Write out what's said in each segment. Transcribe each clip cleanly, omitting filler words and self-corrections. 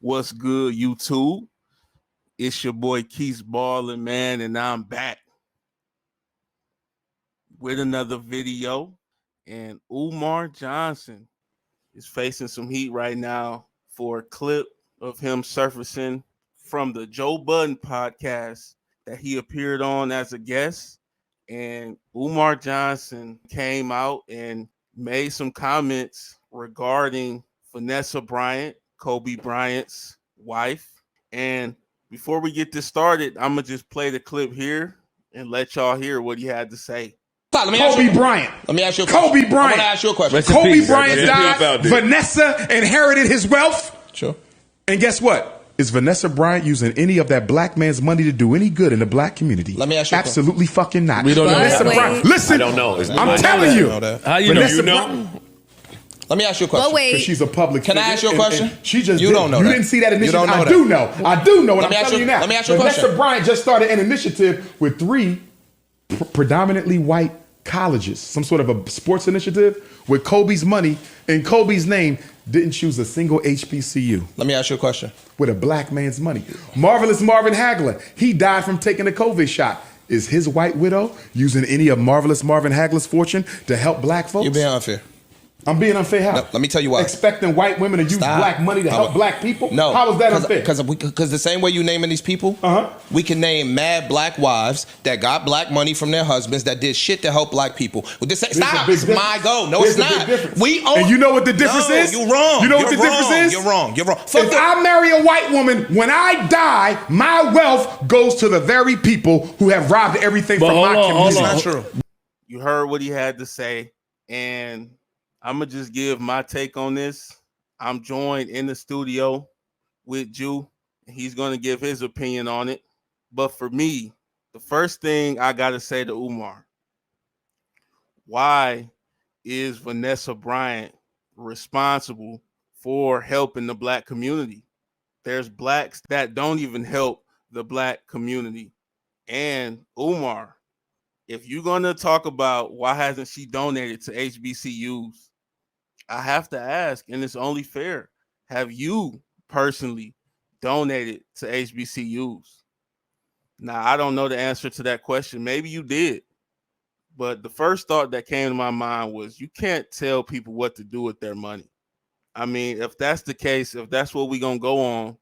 What's good, YouTube? It's your boy Quisballinn, man, and I'm back with another video. And Umar Johnson is facing some heat right now for a clip of him surfacing from the Joe Budden podcast that he appeared on as a guest. And Umar Johnson came out and made some comments regarding Vanessa Bryant, Kobe Bryant's wife. And before we get this started, I'm going to just play the clip here and let y'all hear what he had to say. Kobe Bryant. Let me ask you a question. Kobe Bryant. I want to ask you a question. Kobe Bryant died. Vanessa inherited his wealth. Sure. And guess what? Is Vanessa Bryant using any of that black man's money to do any good in the black community? Let me ask you absolutely fucking not. We don't know Vanessa that. Bryant. Listen, I don't know. I'm telling you. How you Vanessa know? Bryant, Let me ask you a question. But wait. because she's a public Can I figure, ask you a and question? she just You did. don't know You that. didn't see that You initiative. don't know I that. do know. I do know. And I'm Let me ask telling you- you now. let me ask you a Vanessa question. Bryant just started an initiative with 3 predominantly white colleges, some sort of a sports initiative with Kobe's money and Kobe's name. Didn't choose a single HBCU Let me ask you a question. with a black man's money. Marvelous Marvin Hagler, he died from taking a COVID shot. Is his white widow using any of Marvelous Marvin Hagler's fortune to help black folks? You're being unfair. I'm being unfair how? No, let me tell you why. Expecting white women to use Stop. black money to help black people? No. How is that unfair? Because the same way you naming these people, we can name mad black wives that got black money from their husbands that did shit to help black people. Well, stop. It's my goal. No, There's it's a big not. difference. We own. And you know what the difference is? You're wrong. You know what You're the difference wrong. is? You're wrong. You're wrong. If I marry a white woman, when I die, my wealth goes to the very people who have robbed everything from my community. That's not true. You heard what he had to say, and I'm going to just give my take on this. I'm joined in the studio with Ju, and he's going to give his opinion on it. But for me, the first thing I got to say to Umar, why is Vanessa Bryant responsible for helping the black community? There's blacks that don't even help the black community. And Umar, if you're going to talk about why hasn't she donated to HBCUs, I have to ask, and it's only fair, have you personally donated to HBCUs? Now, I don't know the answer to that question. Maybe you did. But the first thought that came to my mind was you can't tell people what to do with their money. I mean, if that's the case, if that's what we're going to go on,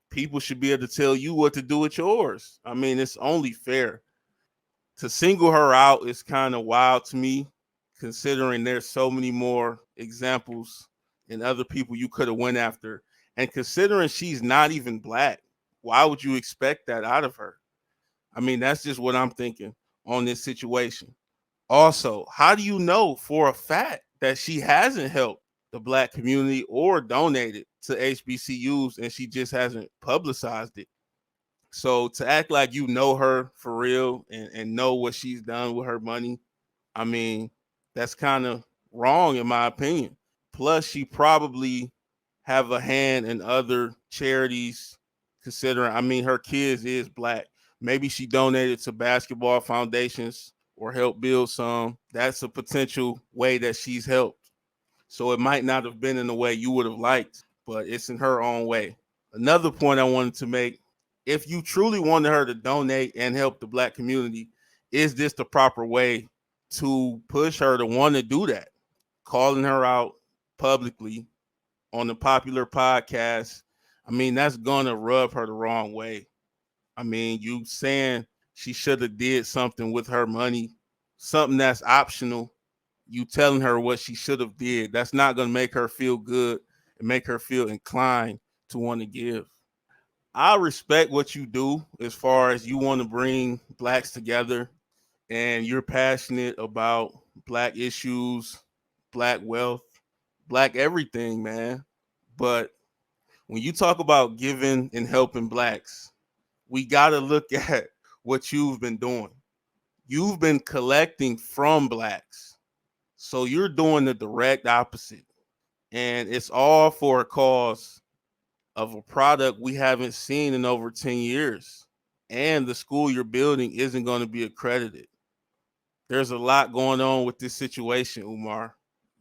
people should be able to tell you what to do with yours. I mean, it's only fair. To single her out is kind of wild to me, considering there's so many more examples and other people you could have went after. And considering she's not even black, why would you expect that out of her? I mean, that's just what I'm thinking on this situation. Also, how do you know for a fact that she hasn't helped the black community or donated to HBCUs and she just hasn't publicized it? So to act like you know her for real and know what she's done with her money, I mean, that's kind of wrong in my opinion. Plus, she probably have a hand in other charities, considering, I mean, her kids is black. Maybe she donated to basketball foundations or helped build some. That's a potential way that she's helped. So it might not have been in the way you would have liked, but it's in her own way. Another point I wanted to make, if you truly wanted her to donate and help the black community, is this the proper way to push her to want to do that? Calling her out publicly on the popular podcast, I mean, that's gonna rub her the wrong way. I mean, you saying she should have did something with her money, something that's optional, you telling her what she should have did, that's not gonna make her feel good and make her feel inclined to want to give. I respect what you do as far as you want to bring blacks together and you're passionate about black issues, black wealth, black everything, man. But when you talk about giving and helping blacks, we got to look at what you've been doing. You've been collecting from blacks. So you're doing the direct opposite. And it's all for a cause of a product we haven't seen in over 10 years. And the school you're building isn't going to be accredited. There's a lot going on with this situation, Umar.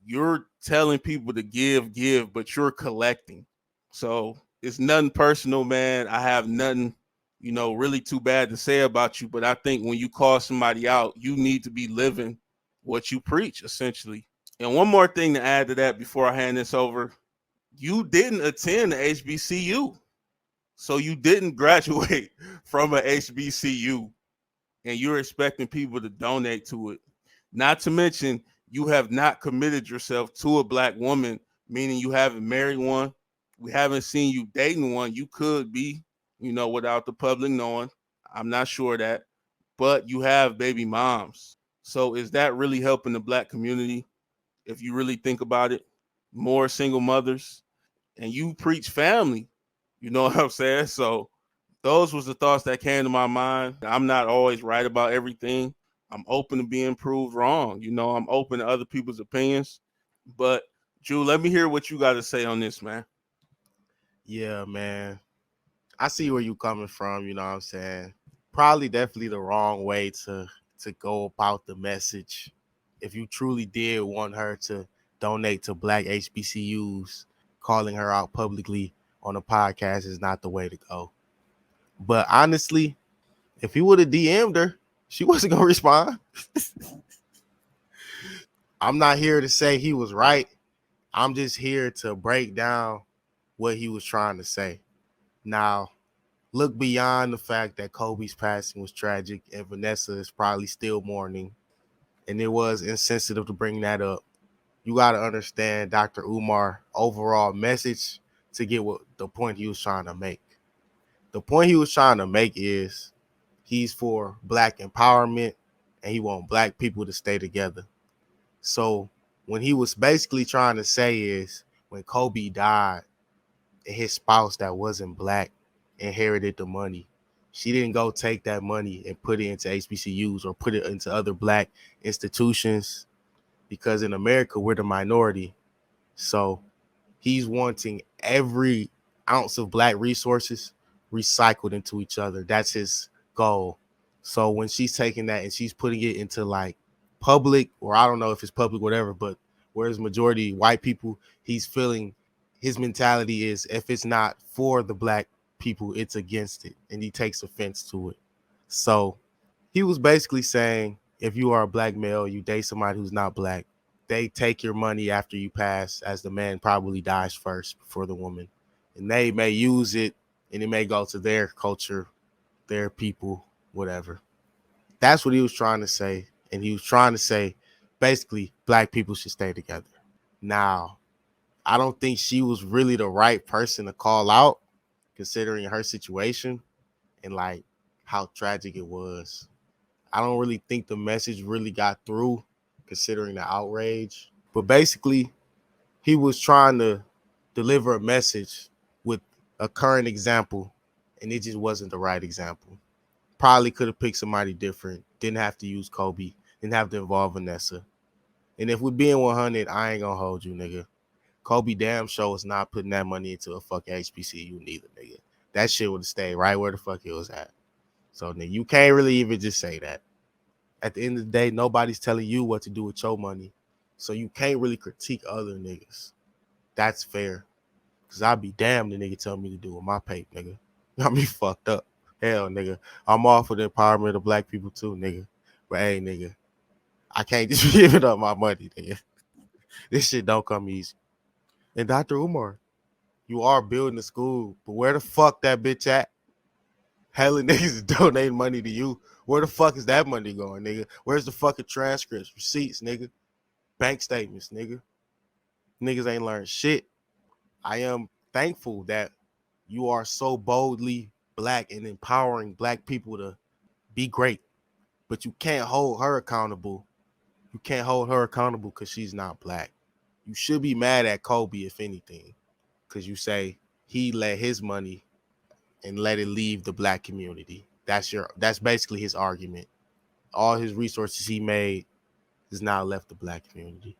You're telling people to give, but you're collecting. So It's nothing personal, man. I have nothing, really too bad to say about you. But I think when you call somebody out, you need to be living what you preach, essentially. And one more thing to add to that before I hand this over. You didn't attend the HBCU. So you didn't graduate from a HBCU and you're expecting people to donate to it. Not to mention, you have not committed yourself to a black woman, meaning you haven't married one. We haven't seen you dating one. You could be, without the public knowing. I'm not sure of that. But you have baby moms. So is that really helping the black community? If you really think about it, more single mothers, and you preach family. You know what I'm saying? So those was the thoughts that came to my mind. I'm not always right about everything. I'm open to being proved wrong. I'm open to other people's opinions. But Ju, let me hear what you got to say on this, man. Yeah, man. I see where you coming from, you know what I'm saying? Probably definitely the wrong way to go about the message. If you truly did want her to donate to black HBCUs, calling her out publicly on a podcast is not the way to go. But honestly, if he would have DM'd her, she wasn't gonna respond. I'm not here to say he was right. I'm just here to break down what he was trying to say. Now, look beyond the fact that Kobe's passing was tragic and Vanessa is probably still mourning, and it was insensitive to bring that up. You got to understand Dr. Umar overall message to get what the point he was trying to make. The point he was trying to make is he's for black empowerment and he want black people to stay together. So when he was basically trying to say is when Kobe died and his spouse that wasn't black inherited the money, she didn't go take that money and put it into HBCUs or put it into other black institutions, because in America we're the minority. So he's wanting every ounce of black resources recycled into each other. That's his goal. So when she's taking that and she's putting it into like public, or I don't know if it's public, whatever, but whereas majority white people, he's feeling his mentality is if it's not for the black people, it's against it. And he takes offense to it. So he was basically saying, if you are a black male, you date somebody who's not black, they take your money after you pass, as the man probably dies first before the woman. And they may use it and it may go to their culture, their people, whatever. That's what he was trying to say. And he was trying to say, basically, black people should stay together. Now, I don't think she was really the right person to call out, considering her situation and like how tragic it was. I don't really think the message really got through, considering the outrage. But basically, he was trying to deliver a message with a current example, and it just wasn't the right example. Probably could have picked somebody different. Didn't have to use Kobe. Didn't have to involve Vanessa. And if we're being 100, I ain't gonna hold you, nigga. Kobe damn sure was not putting that money into a fucking HBCU neither, nigga. That shit would have stayed right where the fuck it was at. So, nigga, you can't really even just say that. At the end of the day, nobody's telling you what to do with your money. So you can't really critique other niggas. That's fair. Because I'd be damned the nigga tell me to do with my pay, nigga. Got me fucked up. Hell, nigga. I'm all for the empowerment of black people too, nigga. But hey, nigga, I can't just be giving up my money, nigga. This shit don't come easy. And Dr. Umar, you are building a school, but where the fuck that bitch at? Hella niggas is donating money to you. Where the fuck is that money going, nigga? Where's the fucking transcripts, receipts, nigga? Bank statements, nigga? Niggas ain't learned shit. I am thankful that you are so boldly black and empowering black people to be great. But you can't hold her accountable. You can't hold her accountable because she's not black. You should be mad at Kobe, if anything, because you say he let his money and let it leave the black community. That's basically his argument. All his resources he made has now left the black community.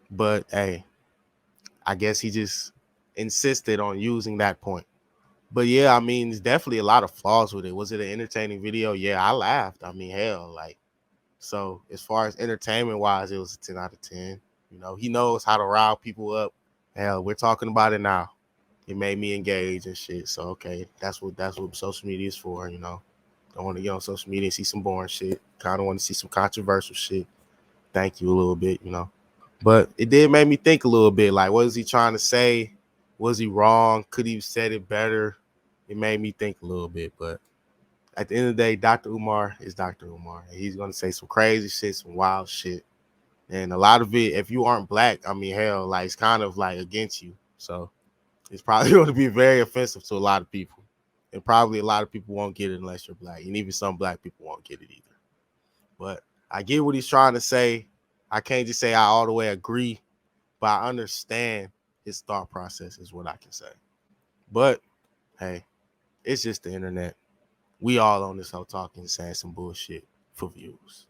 But hey, I guess he just insisted on using that point. But yeah, I mean, there's definitely a lot of flaws with it. Was it an entertaining video? Yeah, I laughed. I mean, hell, like, so as far as entertainment wise, it was a 10 out of 10. You know, he knows how to rile people up. Hell, we're talking about it now. It made me engage and shit. So okay, that's what social media is for, you know. Don't want to get on social media and see some boring shit. Kind of want to see some controversial shit. Thank you a little bit, you know. But it did make me think a little bit. Like, what is he trying to say? Was he wrong? Could he have said it better? It made me think a little bit. But at the end of the day, Dr. Umar is Dr. Umar. And he's gonna say some crazy shit, some wild shit. And a lot of it, if you aren't black, I mean, hell, like it's kind of like against you. So it's probably going to be very offensive to a lot of people. And probably a lot of people won't get it unless you're black. And even some black people won't get it either. But I get what he's trying to say. I can't just say I all the way agree, but I understand his thought process is what I can say. But hey, it's just the internet. We all on this whole talking, saying some bullshit for views.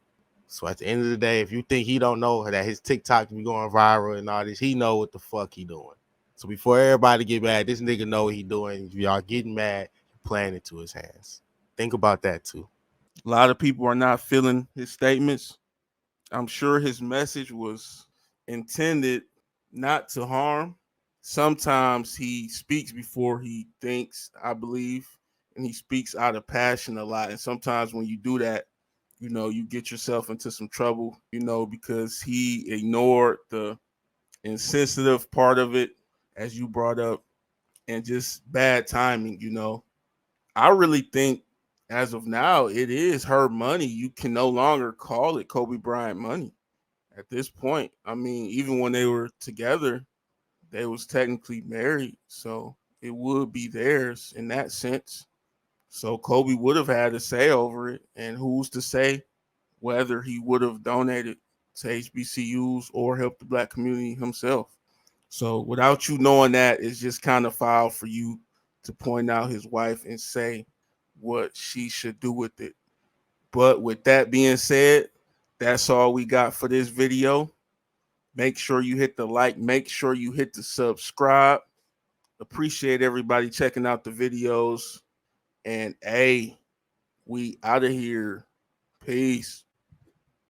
So at the end of the day, if you think he don't know that his TikTok be going viral and all this, he know what the fuck he doing. So before everybody get mad, this nigga know what he doing. If y'all getting mad, playing into his hands. Think about that too. A lot of people are not feeling his statements. I'm sure his message was intended not to harm. Sometimes he speaks before he thinks, I believe, and he speaks out of passion a lot. And sometimes when you do that, you know, you get yourself into some trouble, you know, because he ignored the insensitive part of it, as you brought up, and just bad timing, you know. I really think as of now, it is her money. You can no longer call it Kobe Bryant money at this point. I mean, even when they were together, they was technically married, so it would be theirs in that sense. So Kobe would have had a say over it, and who's to say whether he would have donated to HBCUs or helped the black community himself. So without you knowing that, it's just kind of foul for you to point out his wife and say what she should do with it. But with that being said, that's all we got for this video. Make sure you hit the like, make sure you hit the subscribe. Appreciate everybody checking out the videos. And hey, we out of here. Peace.